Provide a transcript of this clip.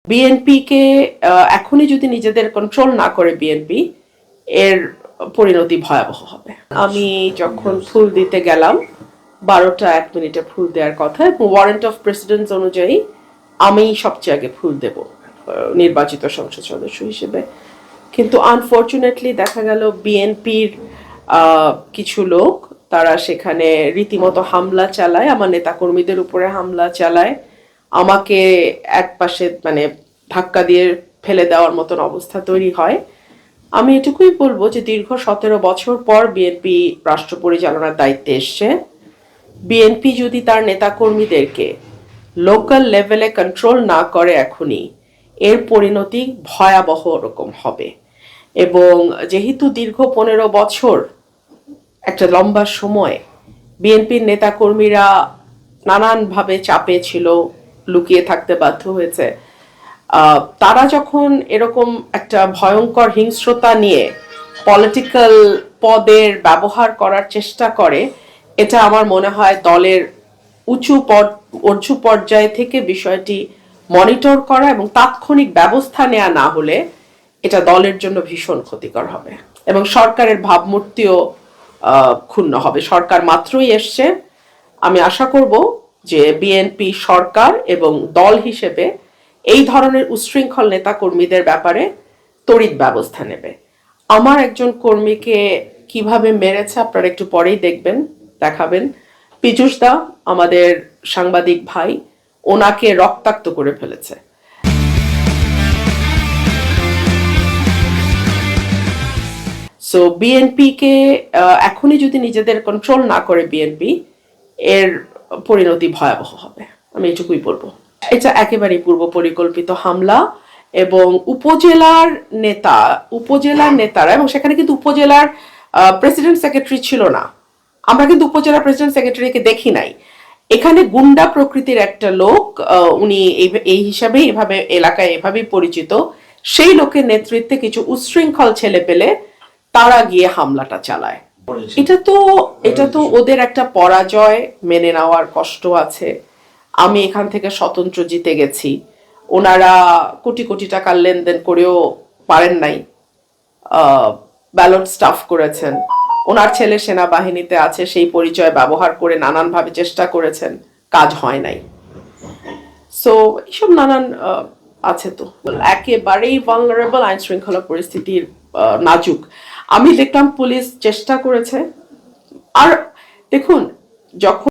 বিএনপিকে এখনই যদি নিজেদের কন্ট্রোল না করে বিএনপি, এর পরিণতি ভয়াবহ হবে। আমি যখন ফুল দিতে গেলাম 12টা 1 মিনিটে ফুল দেওয়ার কথা, এবং ওয়ারেন্ট অফ প্রেসিডেন্ট অনুযায়ী আমি সবচেয়ে আগে ফুল দেব নির্বাচিত সংসদ সদস্য হিসেবে। কিন্তু আনফর্চুনেটলি দেখা গেল বিএনপির কিছু লোক তারা সেখানে রীতিমতো হামলা চালায়, আমার নেতাকর্মীদের উপরে হামলা চালায়, আমাকে এক পাশে মানে ধাক্কা দিয়ে ফেলে দেওয়ার মতন অবস্থা তৈরি হয়। আমি এটুকুই বলবো যে দীর্ঘ 17 বছর পর বিএনপি রাষ্ট্র পরিচালনার দায়িত্বে এসছে। বিএনপি যদি তার নেতাকর্মীদেরকে লোকাল লেভেলে কন্ট্রোল না করে এখনই, এর পরিণতি ভয়াবহ রকম হবে। এবং যেহেতু দীর্ঘ 15 বছর একটা লম্বা সময় বিএনপির নেতাকর্মীরা নানানভাবে চাপে ছিল, লুকিয়ে থাকতে বাধ্য হয়েছে, তারা যখন এরকম একটা ভয়ঙ্কর হিংস্রতা নিয়ে পলিটিক্যাল পদের ব্যবহার করার চেষ্টা করে, এটা আমার মনে হয় দলের উঁচু পর্যায় থেকে বিষয়টি মনিটর করা এবং তাৎক্ষণিক ব্যবস্থা নেওয়া না হলে এটা দলের জন্য ভীষণ ক্ষতিকর হবে এবং সরকারের ভাবমূর্তিও ক্ষুণ্ণ হবে। সরকার মাত্রই এসছে, আমি আশা করব যে বিএনপি সরকার এবং দল হিসেবে এই ধরনের উচ্ছৃঙ্খল নেতা কর্মীদের ব্যাপারে তড়িৎ ব্যবস্থা নেবে। আমার একজন কর্মীকে কিভাবে মেরেছে আপনারা একটু পরেই দেখাবেন। পীযূষ দা, আমাদের সাংবাদিক ভাই, ওনাকে রক্তাক্ত করে ফেলেছে। সো বিএনপিকে এখনই যদি নিজেদের কন্ট্রোল না করে বিএনপি, এর পরিণতি ভয়াবহ হবে, আমি এটুকুই বলবো। এটা একেবারেই পূর্ব পরিকল্পিত হামলা এবং উপজেলার নেতারা, এবং সেখানে কিন্তু উপজেলার প্রেসিডেন্ট সেক্রেটারি ছিল না, আমরা কিন্তু উপজেলা প্রেসিডেন্ট সেক্রেটারিকে দেখি নাই। এখানে গুন্ডা প্রকৃতির একটা লোক, উনি এই হিসাবে এভাবে এলাকায় এভাবেই পরিচিত, সেই লোকের নেতৃত্বে কিছু উচ্ছৃঙ্খল ছেলে পেলে তারা গিয়ে হামলাটা চালায়। এটা তো ওদের একটা পরাজয়, মেনে নেওয়ার কষ্ট আছে। আমি এখান থেকে স্বতন্ত্র জিতে গেছি, ওনারা কোটি কোটি টাকার লেনদেন করেও পারেন নাই, ব্যালট স্টাফ করেছেন, ওনার ছেলে সেনাবাহিনীতে আছে, সেই পরিচয় ব্যবহার করে নানানভাবে চেষ্টা করেছেন, কাজ হয় নাই। সো এইসব নানান আছে। তো একেবারেই ভালনারেবল, আইন শৃঙ্খলা পরিস্থিতির নাজুক। আমি দেখলাম পুলিশ চেষ্টা করেছে। আর দেখুন, যখন